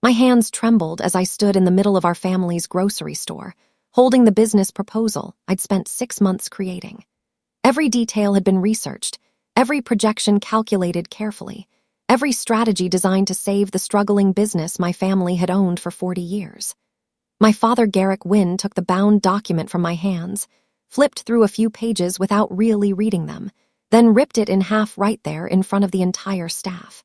My hands trembled as I stood in the middle of our family's grocery store, holding the business proposal I'd spent 6 months creating. Every detail had been researched, every projection calculated carefully, every strategy designed to save the struggling business my family had owned for 40 years. My father, Garrick Wynn, took the bound document from my hands, flipped through a few pages without really reading them, then ripped it in half right there in front of the entire staff.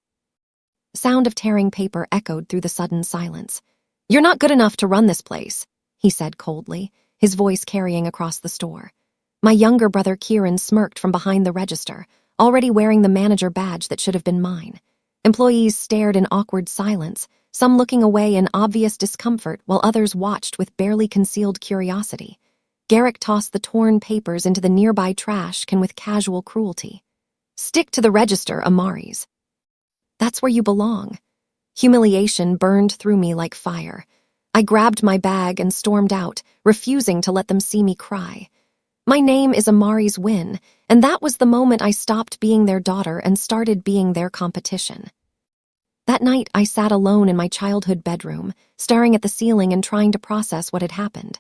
The sound of tearing paper echoed through the sudden silence. "You're not good enough to run this place," he said coldly, his voice carrying across the store. My younger brother Kieran smirked from behind the register, already wearing the manager badge that should have been mine. Employees stared in awkward silence, some looking away in obvious discomfort while others watched with barely concealed curiosity. Garrick tossed the torn papers into the nearby trash can with casual cruelty. "Stick to the register, Amaris. That's where you belong." Humiliation burned through me like fire. I grabbed my bag and stormed out, refusing to let them see me cry. My name is Amaris Wynn, and that was the moment I stopped being their daughter and started being their competition. That night, I sat alone in my childhood bedroom, staring at the ceiling and trying to process what had happened.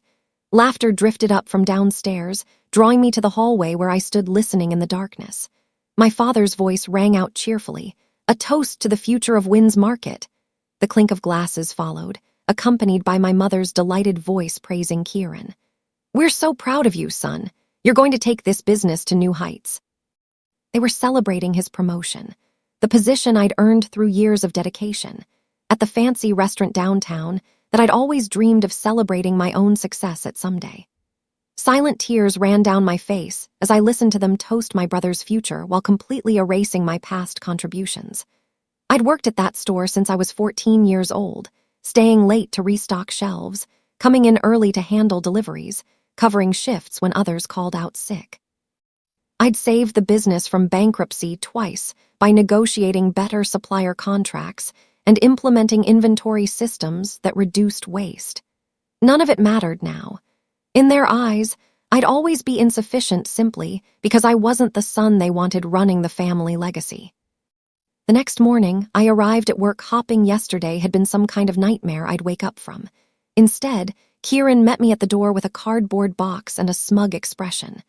Laughter drifted up from downstairs, drawing me to the hallway where I stood listening in the darkness. My father's voice rang out cheerfully, a toast to the future of Wynn's Market. The clink of glasses followed, accompanied by my mother's delighted voice praising Kieran. "We're so proud of you, son. You're going to take this business to new heights." They were celebrating his promotion, the position I'd earned through years of dedication, at the fancy restaurant downtown that I'd always dreamed of celebrating my own success at someday. Silent tears ran down my face as I listened to them toast my brother's future while completely erasing my past contributions. I'd worked at that store since I was 14 years old, staying late to restock shelves, coming in early to handle deliveries, covering shifts when others called out sick. I'd saved the business from bankruptcy twice by negotiating better supplier contracts and implementing inventory systems that reduced waste. None of it mattered now. In their eyes, I'd always be insufficient simply because I wasn't the son they wanted running the family legacy. The next morning, I arrived at work hoping yesterday had been some kind of nightmare I'd wake up from. Instead, Kieran met me at the door with a cardboard box and a smug expression.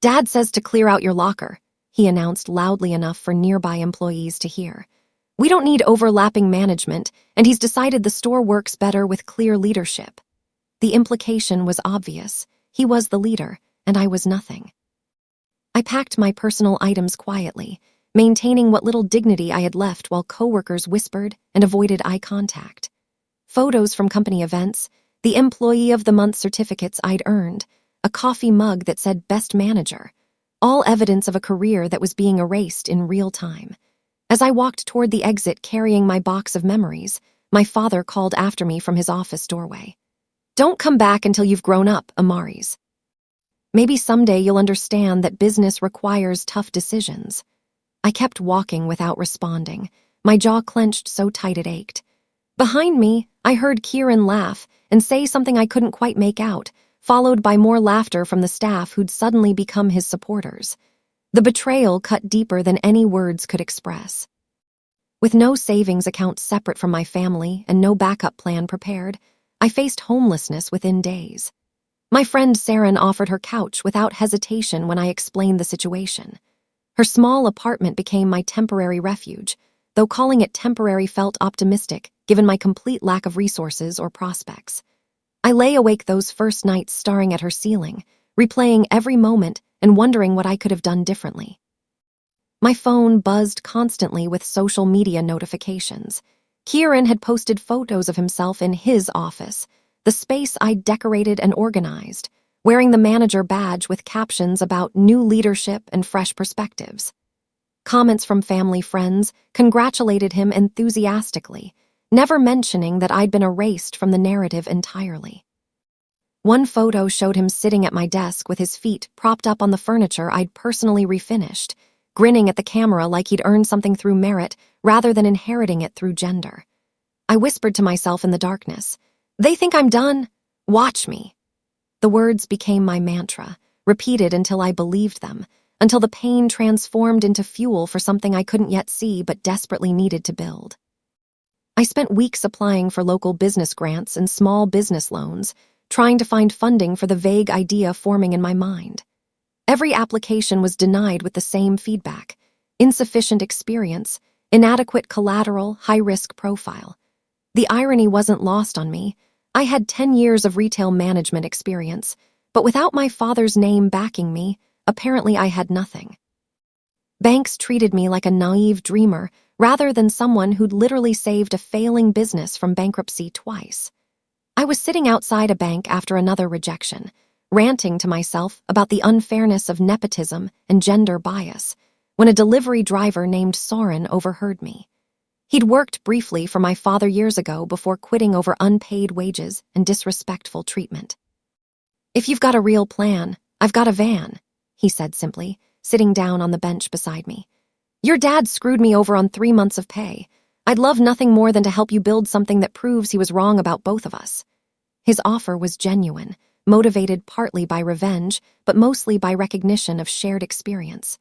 "Dad says to clear out your locker," he announced loudly enough for nearby employees to hear. "We don't need overlapping management, and he's decided the store works better with clear leadership." The implication was obvious. He was the leader, and I was nothing. I packed my personal items quietly, maintaining what little dignity I had left while coworkers whispered and avoided eye contact. Photos from company events, the Employee of the Month certificates I'd earned, a coffee mug that said Best Manager, all evidence of a career that was being erased in real time. As I walked toward the exit carrying my box of memories, my father called after me from his office doorway. "Don't come back until you've grown up, Amaris. Maybe someday you'll understand that business requires tough decisions." I kept walking without responding, my jaw clenched so tight it ached. Behind me, I heard Kieran laugh and say something I couldn't quite make out, followed by more laughter from the staff who'd suddenly become his supporters. The betrayal cut deeper than any words could express. With no savings account separate from my family and no backup plan prepared, I faced homelessness within days. My friend Saren offered her couch without hesitation when I explained the situation. Her small apartment became my temporary refuge, though calling it temporary felt optimistic given my complete lack of resources or prospects. I lay awake those first nights staring at her ceiling, replaying every moment and wondering what I could have done differently. My phone buzzed constantly with social media notifications. Kieran had posted photos of himself in his office, the space I'd decorated and organized, wearing the manager badge with captions about new leadership and fresh perspectives. Comments from family friends congratulated him enthusiastically, never mentioning that I'd been erased from the narrative entirely. One photo showed him sitting at my desk with his feet propped up on the furniture I'd personally refinished, grinning at the camera like he'd earned something through merit rather than inheriting it through gender. I whispered to myself in the darkness, "They think I'm done? Watch me." The words became my mantra, repeated until I believed them, until the pain transformed into fuel for something I couldn't yet see but desperately needed to build. I spent weeks applying for local business grants and small business loans, trying to find funding for the vague idea forming in my mind. Every application was denied with the same feedback: insufficient experience, inadequate collateral, high-risk profile. The irony wasn't lost on me. I had 10 years of retail management experience, but without my father's name backing me, apparently I had nothing. Banks treated me like a naive dreamer rather than someone who'd literally saved a failing business from bankruptcy twice. I was sitting outside a bank after another rejection, ranting to myself about the unfairness of nepotism and gender bias, when a delivery driver named Soren overheard me. He'd worked briefly for my father years ago before quitting over unpaid wages and disrespectful treatment. "If you've got a real plan, I've got a van," he said simply, sitting down on the bench beside me. "Your dad screwed me over on 3 months of pay. I'd love nothing more than to help you build something that proves he was wrong about both of us." His offer was genuine, motivated partly by revenge, but mostly by recognition of shared experience.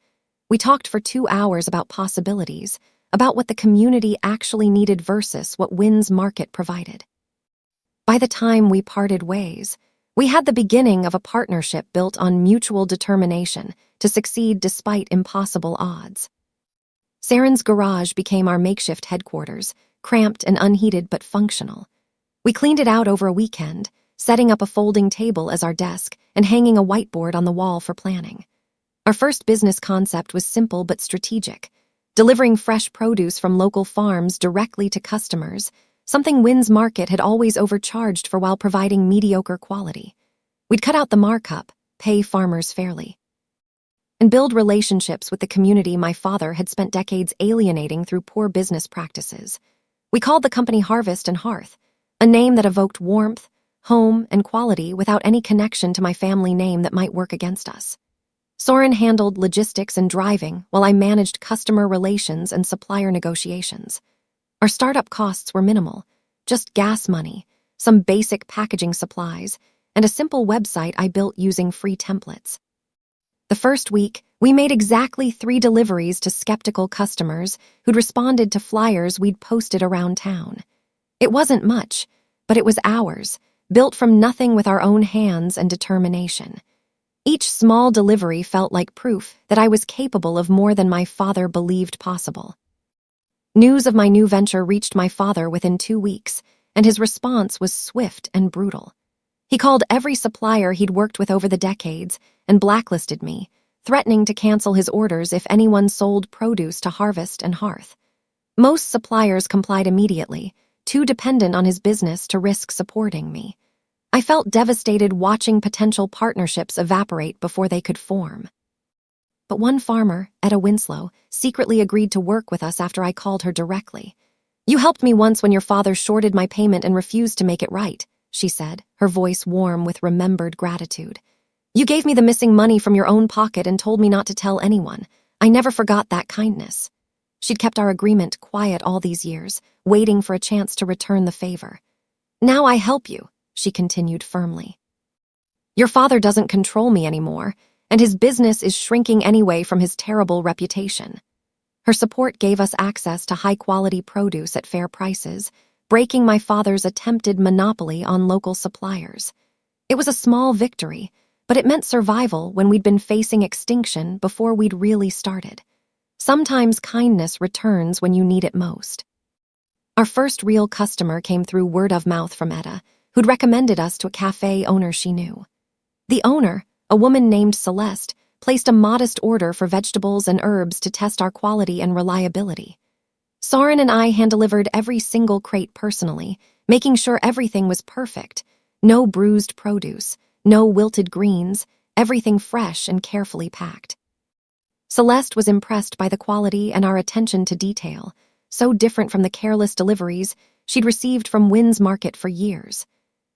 We talked for 2 hours about possibilities, about what the community actually needed versus what Wynn's Market provided. By the time we parted ways, we had the beginning of a partnership built on mutual determination to succeed despite impossible odds. Saren's garage became our makeshift headquarters, cramped and unheated but functional. We cleaned it out over a weekend, setting up a folding table as our desk and hanging a whiteboard on the wall for planning. Our first business concept was simple but strategic: delivering fresh produce from local farms directly to customers, something Wynn's Market had always overcharged for while providing mediocre quality. We'd cut out the markup, pay farmers fairly, and build relationships with the community my father had spent decades alienating through poor business practices. We called the company Harvest and Hearth, a name that evoked warmth, home, and quality without any connection to my family name that might work against us. Soren handled logistics and driving, while I managed customer relations and supplier negotiations. Our startup costs were minimal: just gas money, some basic packaging supplies, and a simple website I built using free templates. The first week, we made exactly 3 deliveries to skeptical customers who'd responded to flyers we'd posted around town. It wasn't much, but it was ours, built from nothing with our own hands and determination. Each small delivery felt like proof that I was capable of more than my father believed possible. News of my new venture reached my father within 2 weeks, and his response was swift and brutal. He called every supplier he'd worked with over the decades and blacklisted me, threatening to cancel his orders if anyone sold produce to Harvest and Hearth. Most suppliers complied immediately, too dependent on his business to risk supporting me. I felt devastated watching potential partnerships evaporate before they could form. But one farmer, Etta Winslow, secretly agreed to work with us after I called her directly. "You helped me once when your father shorted my payment and refused to make it right," she said, her voice warm with remembered gratitude. "You gave me the missing money from your own pocket and told me not to tell anyone. I never forgot that kindness." She'd kept our agreement quiet all these years, waiting for a chance to return the favor. "Now I help you," she continued firmly. "Your father doesn't control me anymore, and his business is shrinking anyway from his terrible reputation." Her support gave us access to high-quality produce at fair prices, breaking my father's attempted monopoly on local suppliers. It was a small victory, but it meant survival when we'd been facing extinction before we'd really started. Sometimes kindness returns when you need it most. Our first real customer came through word of mouth from Etta, who'd recommended us to a cafe owner she knew. The owner, a woman named Celeste, placed a modest order for vegetables and herbs to test our quality and reliability. Soren and I hand-delivered every single crate personally, making sure everything was perfect. No bruised produce, no wilted greens, everything fresh and carefully packed. Celeste was impressed by the quality and our attention to detail, so different from the careless deliveries she'd received from Wynn's Market for years.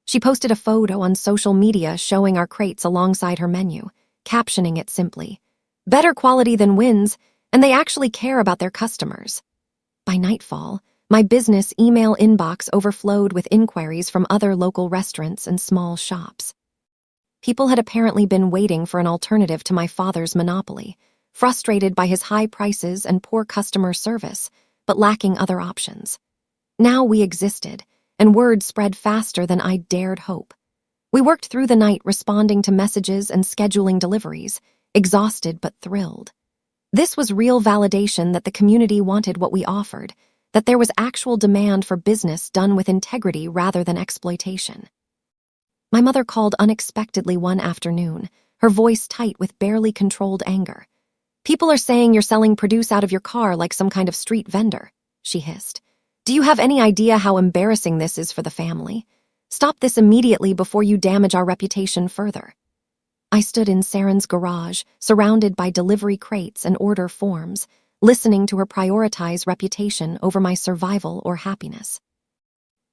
She posted a photo on social media showing our crates alongside her menu, captioning it simply, "Better quality than Wynn's, and they actually care about their customers." By nightfall, my business email inbox overflowed with inquiries from other local restaurants and small shops. People had apparently been waiting for an alternative to my father's monopoly, frustrated by his high prices and poor customer service, but lacking other options. Now we existed, and word spread faster than I dared hope. We worked through the night responding to messages and scheduling deliveries, exhausted but thrilled. This was real validation that the community wanted what we offered, that there was actual demand for business done with integrity rather than exploitation. My mother called unexpectedly one afternoon, her voice tight with barely controlled anger. "People are saying you're selling produce out of your car like some kind of street vendor," she hissed. "Do you have any idea how embarrassing this is for the family? Stop this immediately before you damage our reputation further." I stood in Saren's garage, surrounded by delivery crates and order forms, listening to her prioritize reputation over my survival or happiness.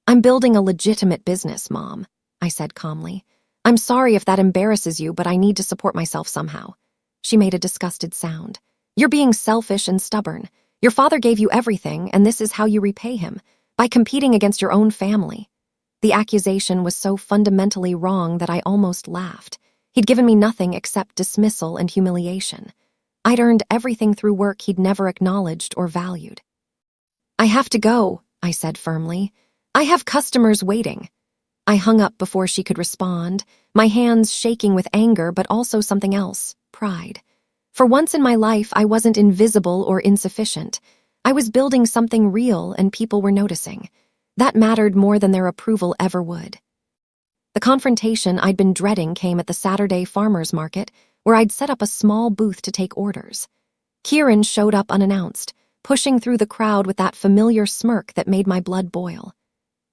"I'm building a legitimate business, Mom," I said calmly. "I'm sorry if that embarrasses you, but I need to support myself somehow." She made a disgusted sound. "You're being selfish and stubborn. Your father gave you everything, and this is how you repay him, by competing against your own family." The accusation was so fundamentally wrong that I almost laughed. He'd given me nothing except dismissal and humiliation. I'd earned everything through work he'd never acknowledged or valued. "I have to go," I said firmly. "I have customers waiting." I hung up before she could respond, my hands shaking with anger but also something else, pride. For once in my life, I wasn't invisible or insufficient. I was building something real and people were noticing. That mattered more than their approval ever would. The confrontation I'd been dreading came at the Saturday farmers market, where I'd set up a small booth to take orders. Kieran showed up unannounced, pushing through the crowd with that familiar smirk that made my blood boil.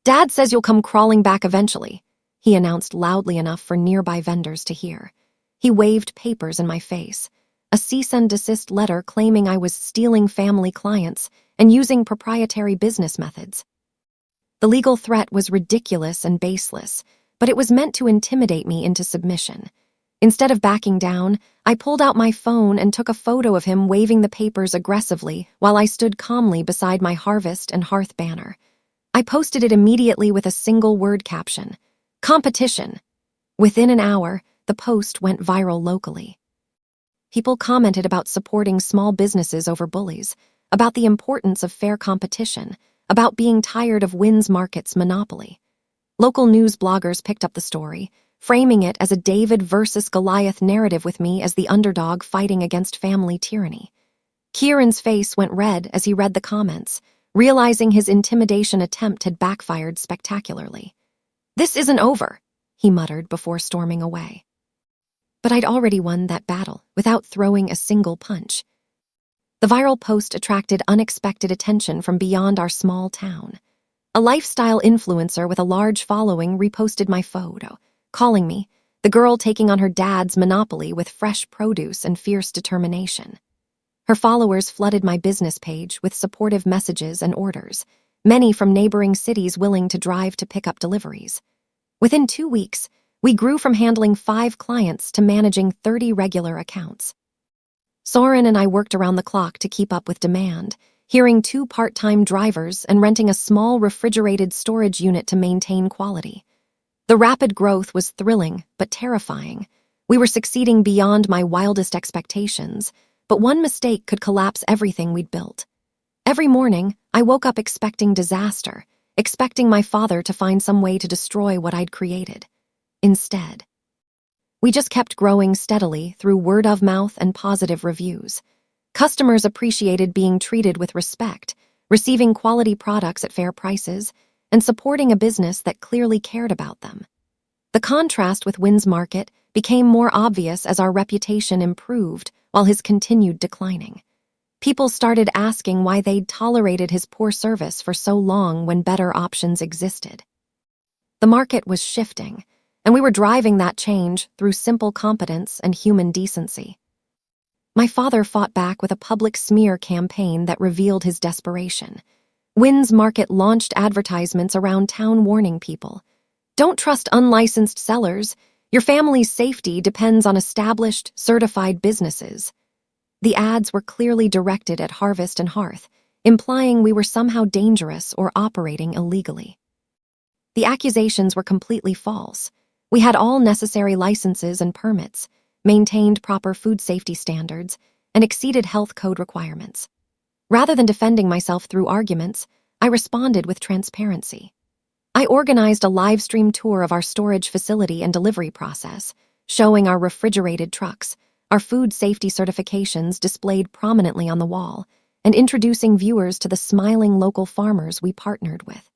"Dad says you'll come crawling back eventually," he announced loudly enough for nearby vendors to hear. He waved papers in my face, a cease and desist letter claiming I was stealing family clients and using proprietary business methods. The legal threat was ridiculous and baseless, but it was meant to intimidate me into submission. Instead of backing down, I pulled out my phone and took a photo of him waving the papers aggressively while I stood calmly beside my Harvest and Hearth banner. I posted it immediately with a single word caption: "Competition." Within an hour, the post went viral locally. People commented about supporting small businesses over bullies, about the importance of fair competition, about being tired of Wynn's Market's monopoly. Local news bloggers picked up the story, framing it as a David versus Goliath narrative with me as the underdog fighting against family tyranny. Kieran's face went red as he read the comments, realizing his intimidation attempt had backfired spectacularly. "This isn't over," he muttered before storming away. But I'd already won that battle without throwing a single punch. The viral post attracted unexpected attention from beyond our small town. A lifestyle influencer with a large following reposted my photo, calling me the girl taking on her dad's monopoly with fresh produce and fierce determination. Her followers flooded my business page with supportive messages and orders, many from neighboring cities willing to drive to pick up deliveries. Within 2 weeks, we grew from handling 5 clients to managing 30 regular accounts. Soren and I worked around the clock to keep up with demand, hiring 2 part-time drivers and renting a small refrigerated storage unit to maintain quality. The rapid growth was thrilling but terrifying. We were succeeding beyond my wildest expectations, but one mistake could collapse everything we'd built. Every morning, I woke up expecting disaster, expecting my father to find some way to destroy what I'd created. Instead, we just kept growing steadily through word of mouth and positive reviews. Customers appreciated being treated with respect, receiving quality products at fair prices, and supporting a business that clearly cared about them. The contrast with Wynn's Market became more obvious as our reputation improved while his continued declining. People started asking why they'd tolerated his poor service for so long when better options existed. The market was shifting, and we were driving that change through simple competence and human decency. My father fought back with a public smear campaign that revealed his desperation. Wynn's Market launched advertisements around town warning people, "Don't trust unlicensed sellers. Your family's safety depends on established, certified businesses." The ads were clearly directed at Harvest and Hearth, implying we were somehow dangerous or operating illegally. The accusations were completely false. We had all necessary licenses and permits, maintained proper food safety standards, and exceeded health code requirements. Rather than defending myself through arguments, I responded with transparency. I organized a live stream tour of our storage facility and delivery process, showing our refrigerated trucks, our food safety certifications displayed prominently on the wall, and introducing viewers to the smiling local farmers we partnered with.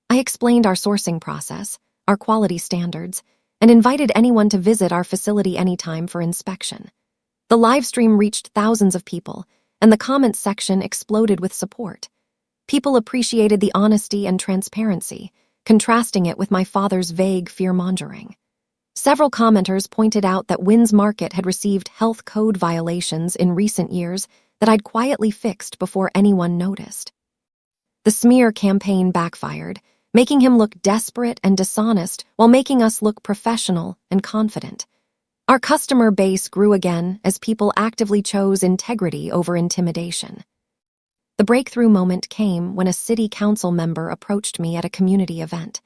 I explained our sourcing process, our quality standards, and invited anyone to visit our facility anytime for inspection. The live stream reached thousands of people, and the comments section exploded with support. People appreciated the honesty and transparency, contrasting it with my father's vague fear-mongering. Several commenters pointed out that Wynn's Market had received health code violations in recent years that I'd quietly fixed before anyone noticed. The smear campaign backfired, making him look desperate and dishonest while making us look professional and confident. Our customer base grew again as people actively chose integrity over intimidation. The breakthrough moment came when a city council member approached me at a community event.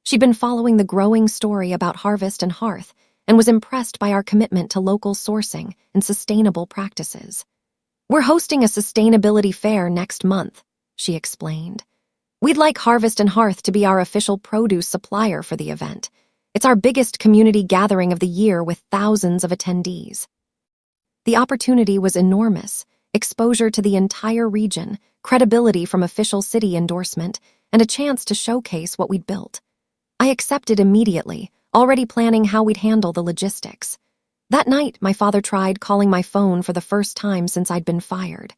She'd been following the growing story about Harvest and Hearth and was impressed by our commitment to local sourcing and sustainable practices. "We're hosting a sustainability fair next month," she explained. "We'd like Harvest and Hearth to be our official produce supplier for the event. It's our biggest community gathering of the year with thousands of attendees." The opportunity was enormous: exposure to the entire region, credibility from official city endorsement, and a chance to showcase what we'd built. I accepted immediately, already planning how we'd handle the logistics. That night, my father tried calling my phone for the first time since I'd been fired.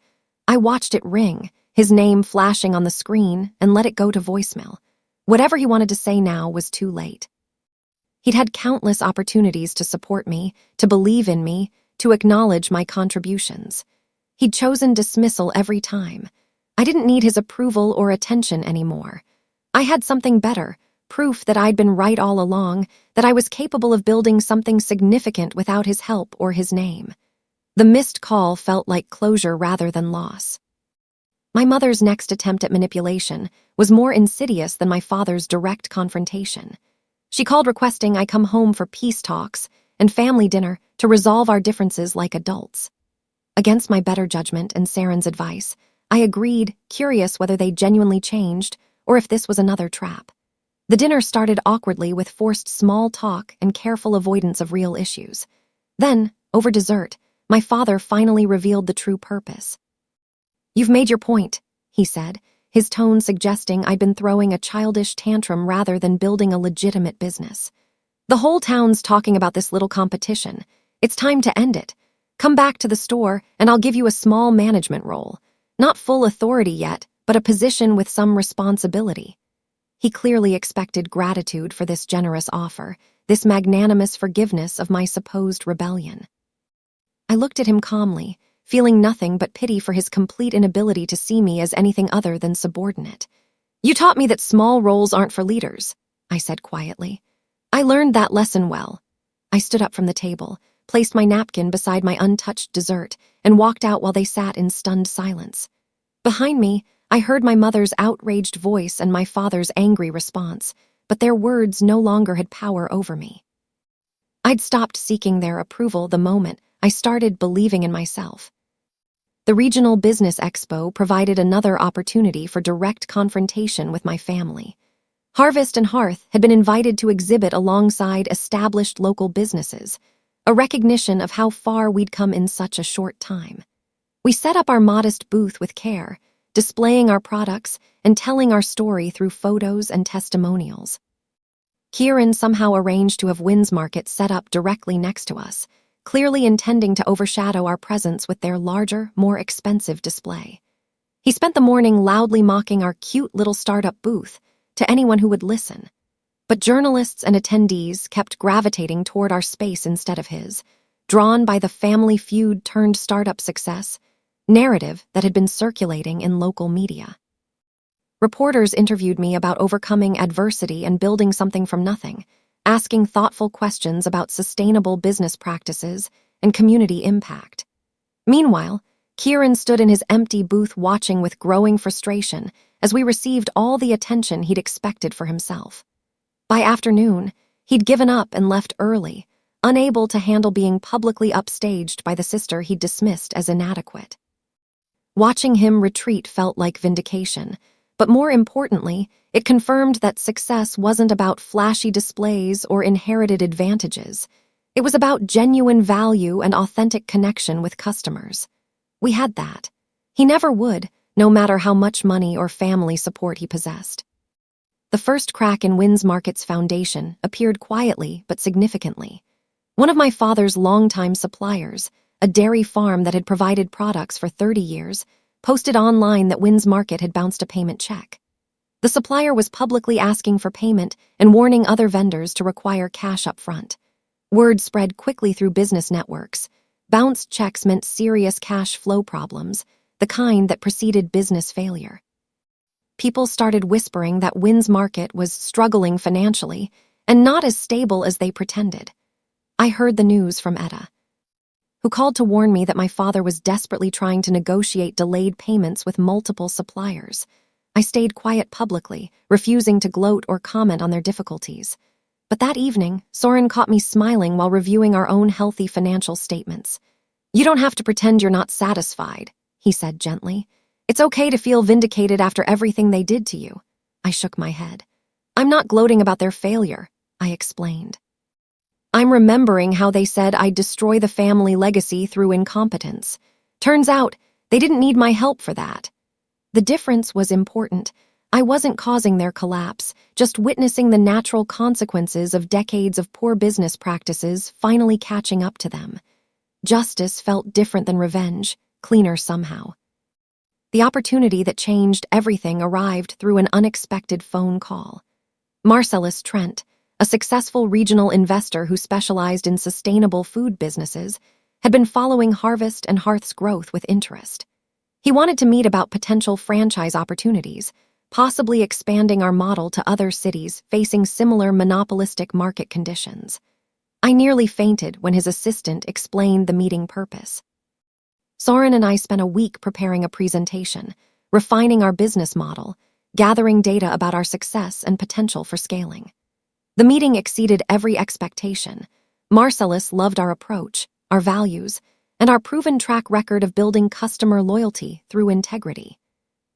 I watched it ring, his name flashing on the screen, and let it go to voicemail. Whatever he wanted to say now was too late. He'd had countless opportunities to support me, to believe in me, to acknowledge my contributions. He'd chosen dismissal every time. I didn't need his approval or attention anymore. I had something better, proof that I'd been right all along, that I was capable of building something significant without his help or his name. The missed call felt like closure rather than loss. My mother's next attempt at manipulation was more insidious than my father's direct confrontation. She called requesting I come home for peace talks and family dinner to resolve our differences like adults. Against my better judgment and Saren's advice, I agreed, curious whether they genuinely changed or if this was another trap. The dinner started awkwardly with forced small talk and careful avoidance of real issues. Then, over dessert, my father finally revealed the true purpose. "You've made your point," he said, his tone suggesting I'd been throwing a childish tantrum rather than building a legitimate business. "The whole town's talking about this little competition. It's time to end it. Come back to the store and I'll give you a small management role. Not full authority yet, but a position with some responsibility." He clearly expected gratitude for this generous offer, this magnanimous forgiveness of my supposed rebellion. I looked at him calmly, feeling nothing but pity for his complete inability to see me as anything other than subordinate. "You taught me that small roles aren't for leaders," I said quietly. "I learned that lesson well." I stood up from the table, placed my napkin beside my untouched dessert, and walked out while they sat in stunned silence. Behind me, I heard my mother's outraged voice and my father's angry response, but their words no longer had power over me. I'd stopped seeking their approval the moment I started believing in myself. The Regional Business Expo provided another opportunity for direct confrontation with my family. Harvest and Hearth had been invited to exhibit alongside established local businesses, a recognition of how far we'd come in such a short time. We set up our modest booth with care, displaying our products and telling our story through photos and testimonials. Kieran somehow arranged to have Wynn's Market set up directly next to us, clearly intending to overshadow our presence with their larger, more expensive display. He spent the morning loudly mocking our cute little startup booth to anyone who would listen. But journalists and attendees kept gravitating toward our space instead of his, drawn by the family feud turned startup success narrative that had been circulating in local media. Reporters interviewed me about overcoming adversity and building something from nothing, asking thoughtful questions about sustainable business practices and community impact. Meanwhile, Kieran stood in his empty booth watching with growing frustration as we received all the attention he'd expected for himself. By afternoon, he'd given up and left early, unable to handle being publicly upstaged by the sister he'd dismissed as inadequate. Watching him retreat felt like vindication, But more importantly, it confirmed that success wasn't about flashy displays or inherited advantages. It was about genuine value and authentic connection with customers. We had that. He never would, no matter how much money or family support he possessed. The first crack in Wins Market's foundation appeared quietly but significantly. One of my father's longtime suppliers, a dairy farm that had provided products for 30 years, posted online that Wins Market had bounced a payment check. The supplier was publicly asking for payment and warning other vendors to require cash up front. Word spread quickly through business networks. Bounced checks meant serious cash flow problems, the kind that preceded business failure. People started whispering that Wins Market was struggling financially and not as stable as they pretended. I heard the news from Etta, who called to warn me that my father was desperately trying to negotiate delayed payments with multiple suppliers. I stayed quiet publicly, refusing to gloat or comment on their difficulties. But that evening, Soren caught me smiling while reviewing our own healthy financial statements. "You don't have to pretend you're not satisfied," he said gently. "It's okay to feel vindicated after everything they did to you." I shook my head. "I'm not gloating about their failure," I explained. "I'm remembering how they said I'd destroy the family legacy through incompetence. Turns out, they didn't need my help for that." The difference was important. I wasn't causing their collapse, just witnessing the natural consequences of decades of poor business practices finally catching up to them. Justice felt different than revenge, cleaner somehow. The opportunity that changed everything arrived through an unexpected phone call. Marcellus Trent, a successful regional investor who specialized in sustainable food businesses, had been following Harvest and Hearth's growth with interest. He wanted to meet about potential franchise opportunities, possibly expanding our model to other cities facing similar monopolistic market conditions. I nearly fainted when his assistant explained the meeting purpose. Soren and I spent a week preparing a presentation, refining our business model, gathering data about our success and potential for scaling. The meeting exceeded every expectation. Marcellus loved our approach, our values, and our proven track record of building customer loyalty through integrity.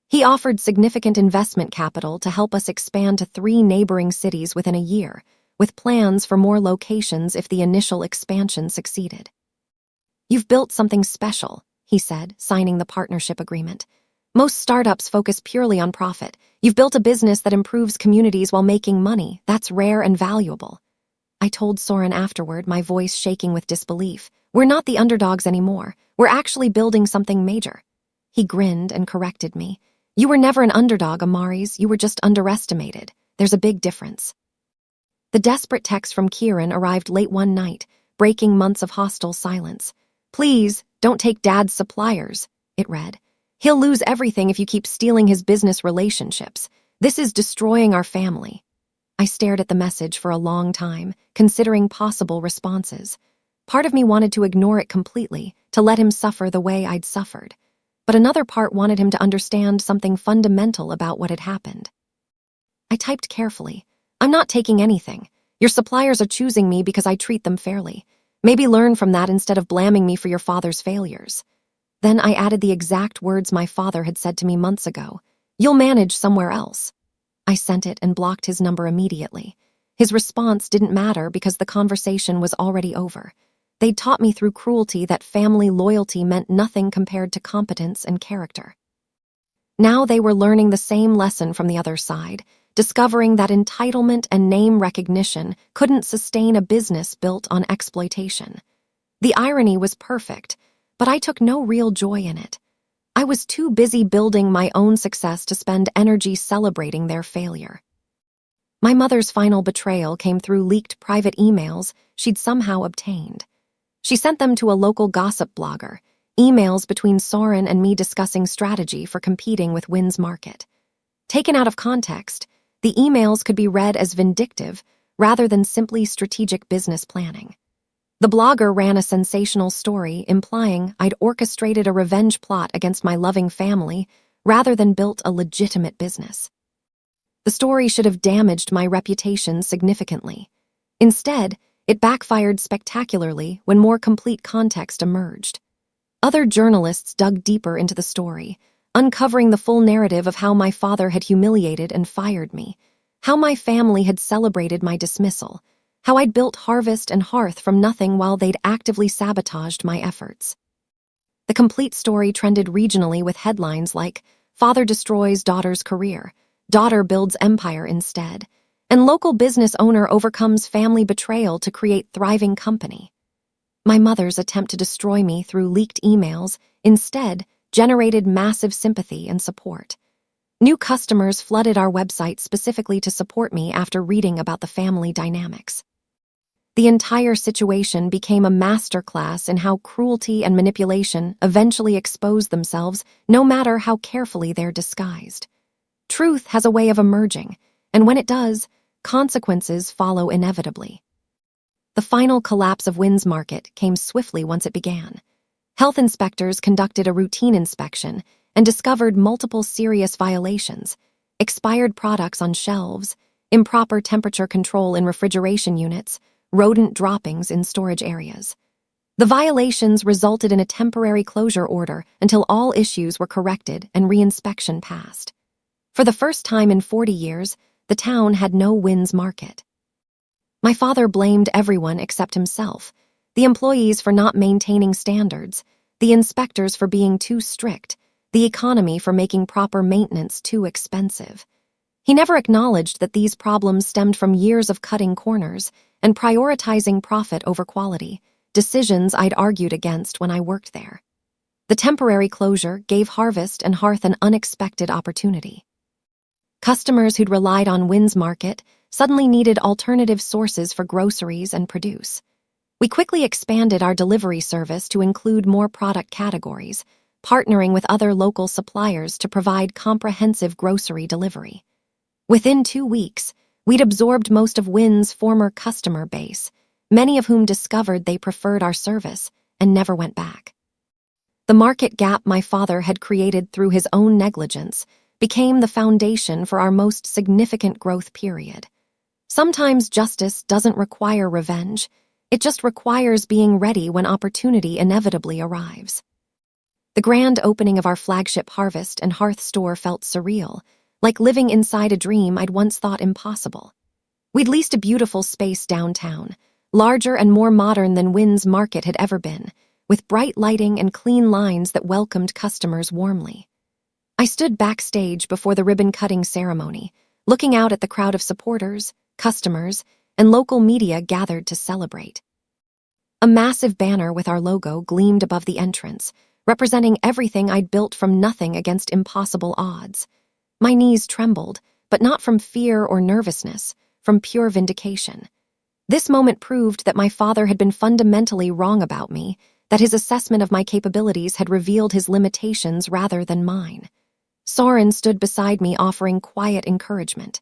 He offered significant investment capital to help us expand to 3 neighboring cities within a year, with plans for more locations if the initial expansion succeeded. "You've built something special," he said, signing the partnership agreement. "Most startups focus purely on profit. You've built a business that improves communities while making money. That's rare and valuable." I told Soren afterward, my voice shaking with disbelief. "We're not the underdogs anymore. We're actually building something major." He grinned and corrected me. "You were never an underdog, Amaris. You were just underestimated. There's a big difference." The desperate text from Kieran arrived late one night, breaking months of hostile silence. "Please, don't take Dad's suppliers," it read. "He'll lose everything if you keep stealing his business relationships. This is destroying our family." I stared at the message for a long time, considering possible responses. Part of me wanted to ignore it completely, to let him suffer the way I'd suffered. But another part wanted him to understand something fundamental about what had happened. I typed carefully. "I'm not taking anything. Your suppliers are choosing me because I treat them fairly. Maybe learn from that instead of blaming me for your father's failures." Then I added the exact words my father had said to me months ago. "You'll manage somewhere else." I sent it and blocked his number immediately. His response didn't matter because the conversation was already over. They'd taught me through cruelty that family loyalty meant nothing compared to competence and character. Now they were learning the same lesson from the other side, discovering that entitlement and name recognition couldn't sustain a business built on exploitation. The irony was perfect, but I took no real joy in it. I was too busy building my own success to spend energy celebrating their failure. My mother's final betrayal came through leaked private emails she'd somehow obtained. She sent them to a local gossip blogger, emails between Soren and me discussing strategy for competing with Wins Market. Taken out of context, the emails could be read as vindictive rather than simply strategic business planning. The blogger ran a sensational story implying I'd orchestrated a revenge plot against my loving family rather than built a legitimate business. The story should have damaged my reputation significantly. Instead, it backfired spectacularly when more complete context emerged. Other journalists dug deeper into the story, uncovering the full narrative of how my father had humiliated and fired me, how my family had celebrated my dismissal, how I'd built Harvest and Hearth from nothing while they'd actively sabotaged my efforts. The complete story trended regionally with headlines like, "Father destroys daughter's career," "Daughter builds empire instead," and "Local business owner overcomes family betrayal to create thriving company." My mother's attempt to destroy me through leaked emails instead generated massive sympathy and support. New customers flooded our website specifically to support me after reading about the family dynamics. The entire situation became a masterclass in how cruelty and manipulation eventually expose themselves, no matter how carefully they're disguised. Truth has a way of emerging, and when it does, consequences follow inevitably. The final collapse of Wynn's Market came swiftly once it began. Health inspectors conducted a routine inspection and discovered multiple serious violations: expired products on shelves, improper temperature control in refrigeration units, rodent droppings in storage areas. The violations resulted in a temporary closure order until all issues were corrected and reinspection passed. For the first time in 40 years, the town had no Wynn's Market. My father blamed everyone except himself: the employees for not maintaining standards, the inspectors for being too strict, the economy for making proper maintenance too expensive. He never acknowledged that these problems stemmed from years of cutting corners and prioritizing profit over quality, decisions I'd argued against when I worked there. The temporary closure gave Harvest and Hearth an unexpected opportunity. Customers who'd relied on Wynn's Market suddenly needed alternative sources for groceries and produce. We quickly expanded our delivery service to include more product categories, partnering with other local suppliers to provide comprehensive grocery delivery. Within 2 weeks, we'd absorbed most of Wynn's former customer base, many of whom discovered they preferred our service and never went back. The market gap my father had created through his own negligence became the foundation for our most significant growth period. Sometimes justice doesn't require revenge, it just requires being ready when opportunity inevitably arrives. The grand opening of our flagship Harvest and Hearth store felt surreal, like living inside a dream I'd once thought impossible. We'd leased a beautiful space downtown, larger and more modern than Wynn's Market had ever been, with bright lighting and clean lines that welcomed customers warmly. I stood backstage before the ribbon-cutting ceremony, looking out at the crowd of supporters, customers, and local media gathered to celebrate. A massive banner with our logo gleamed above the entrance, representing everything I'd built from nothing against impossible odds. My knees trembled, but not from fear or nervousness, from pure vindication. This moment proved that my father had been fundamentally wrong about me, that his assessment of my capabilities had revealed his limitations rather than mine. Soren stood beside me offering quiet encouragement.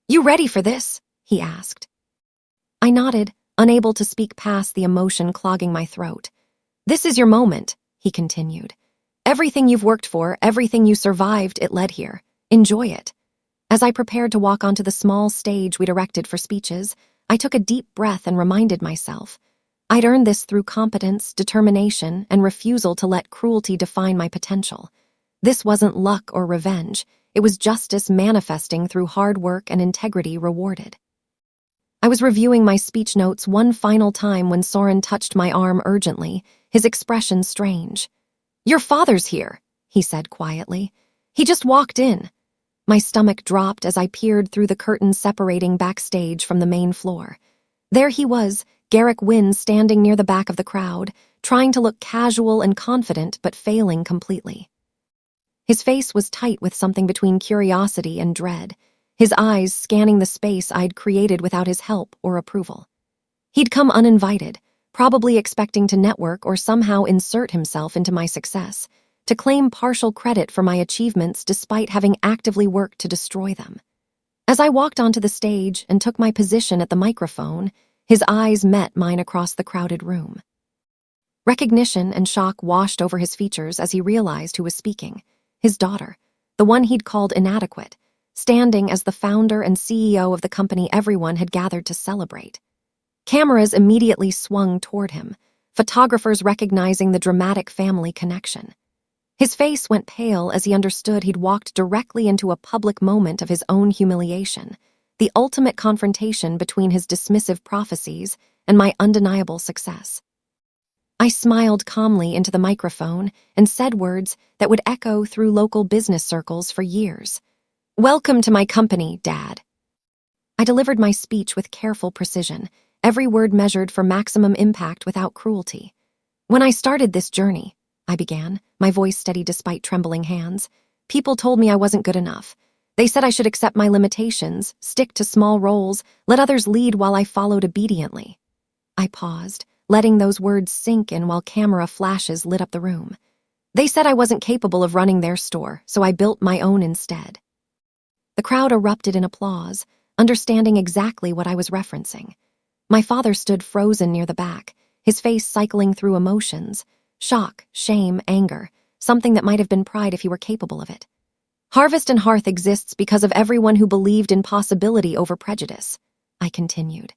"You ready for this?" he asked. I nodded, unable to speak past the emotion clogging my throat. "This is your moment," he continued. "Everything you've worked for, everything you survived, it led here. Enjoy it." As I prepared to walk onto the small stage we'd erected for speeches, I took a deep breath and reminded myself, I'd earned this through competence, determination, and refusal to let cruelty define my potential. This wasn't luck or revenge, it was justice manifesting through hard work and integrity rewarded. I was reviewing my speech notes one final time when Soren touched my arm urgently, his expression strange. "Your father's here," he said quietly. "He just walked in." My stomach dropped as I peered through the curtain separating backstage from the main floor. There he was, Garrick Wynn, standing near the back of the crowd, trying to look casual and confident but failing completely. His face was tight with something between curiosity and dread, his eyes scanning the space I'd created without his help or approval. He'd come uninvited, probably expecting to network or somehow insert himself into my success, to claim partial credit for my achievements despite having actively worked to destroy them. As I walked onto the stage and took my position at the microphone, his eyes met mine across the crowded room. Recognition and shock washed over his features as he realized who was speaking: his daughter, the one he'd called inadequate, standing as the founder and CEO of the company everyone had gathered to celebrate. Cameras immediately swung toward him, photographers recognizing the dramatic family connection. His face went pale as he understood he'd walked directly into a public moment of his own humiliation, the ultimate confrontation between his dismissive prophecies and my undeniable success. I smiled calmly into the microphone and said words that would echo through local business circles for years. "Welcome to my company, Dad." I delivered my speech with careful precision, every word measured for maximum impact without cruelty. "When I started this journey," I began, my voice steady despite trembling hands, "people told me I wasn't good enough. They said I should accept my limitations, stick to small roles, let others lead while I followed obediently." I paused, letting those words sink in while camera flashes lit up the room. "They said I wasn't capable of running their store, so I built my own instead." The crowd erupted in applause, understanding exactly what I was referencing. My father stood frozen near the back, his face cycling through emotions: shock, shame, anger, something that might have been pride if he were capable of it. "Harvest and Hearth exists because of everyone who believed in possibility over prejudice," I continued.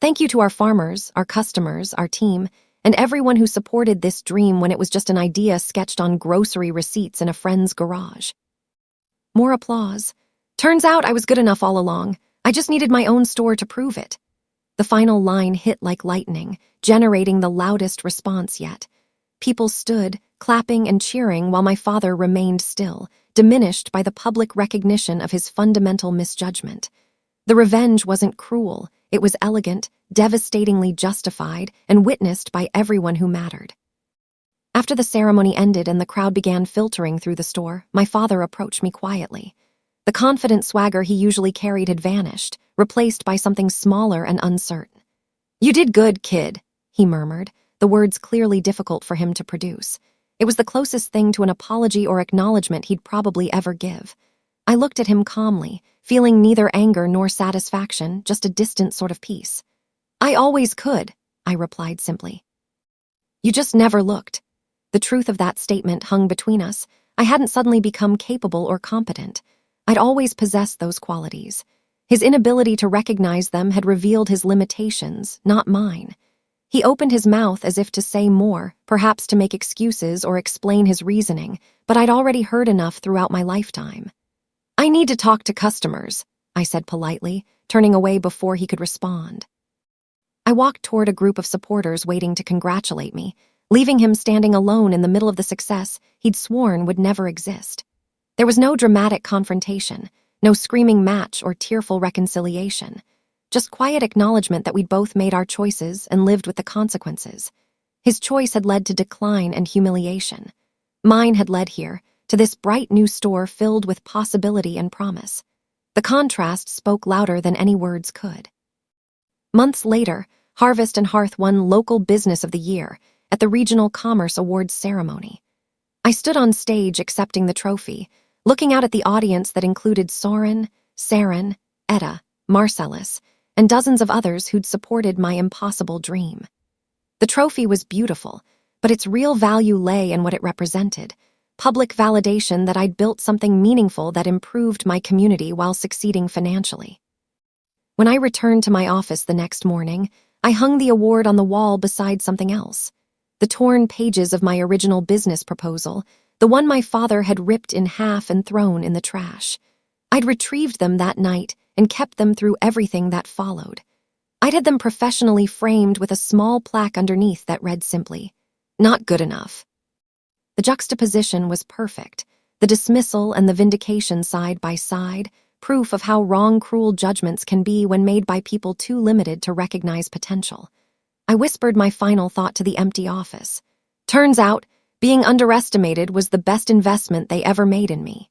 "Thank you to our farmers, our customers, our team, and everyone who supported this dream when it was just an idea sketched on grocery receipts in a friend's garage." More applause. "Turns out I was good enough all along. I just needed my own store to prove it." The final line hit like lightning, generating the loudest response yet. People stood, clapping and cheering while my father remained still, diminished by the public recognition of his fundamental misjudgment. The revenge wasn't cruel, it was elegant, devastatingly justified, and witnessed by everyone who mattered. After the ceremony ended and the crowd began filtering through the store, my father approached me quietly. The confident swagger he usually carried had vanished, replaced by something smaller and uncertain. "You did good, kid," he murmured, the words clearly difficult for him to produce. It was the closest thing to an apology or acknowledgement he'd probably ever give. I looked at him calmly, feeling neither anger nor satisfaction, just a distant sort of peace. "I always could," I replied simply. "You just never looked." The truth of that statement hung between us. I hadn't suddenly become capable or competent. I'd always possessed those qualities. His inability to recognize them had revealed his limitations, not mine. He opened his mouth as if to say more, perhaps to make excuses or explain his reasoning, but I'd already heard enough throughout my lifetime. "I need to talk to customers," I said politely, turning away before he could respond. I walked toward a group of supporters waiting to congratulate me, leaving him standing alone in the middle of the success he'd sworn would never exist. There was no dramatic confrontation, no screaming match or tearful reconciliation, just quiet acknowledgement that we'd both made our choices and lived with the consequences. His choice had led to decline and humiliation. Mine had led here, to this bright new store filled with possibility and promise. The contrast spoke louder than any words could. Months later, Harvest and Hearth won Local Business of the Year at the Regional Commerce Awards ceremony. I stood on stage accepting the trophy, looking out at the audience that included Soren, Saren, Etta, Marcellus, and dozens of others who'd supported my impossible dream. The trophy was beautiful, but its real value lay in what it represented: public validation that I'd built something meaningful that improved my community while succeeding financially. When I returned to my office the next morning, I hung the award on the wall beside something else. The torn pages of my original business proposal, the one my father had ripped in half and thrown in the trash. I'd retrieved them that night and kept them through everything that followed. I'd had them professionally framed with a small plaque underneath that read simply, "Not good enough." The juxtaposition was perfect, the dismissal and the vindication side by side, proof of how wrong cruel judgments can be when made by people too limited to recognize potential. I whispered my final thought to the empty office. Turns out, being underestimated was the best investment they ever made in me.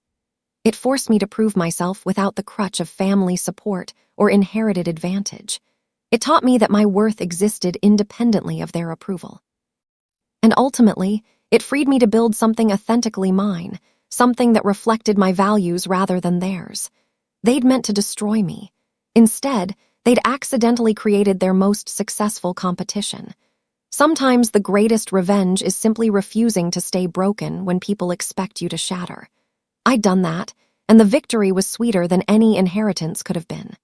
It forced me to prove myself without the crutch of family support or inherited advantage. It taught me that my worth existed independently of their approval. And ultimately, it freed me to build something authentically mine, something that reflected my values rather than theirs. They'd meant to destroy me. Instead, they'd accidentally created their most successful competition. Sometimes the greatest revenge is simply refusing to stay broken when people expect you to shatter. I'd done that, and the victory was sweeter than any inheritance could have been.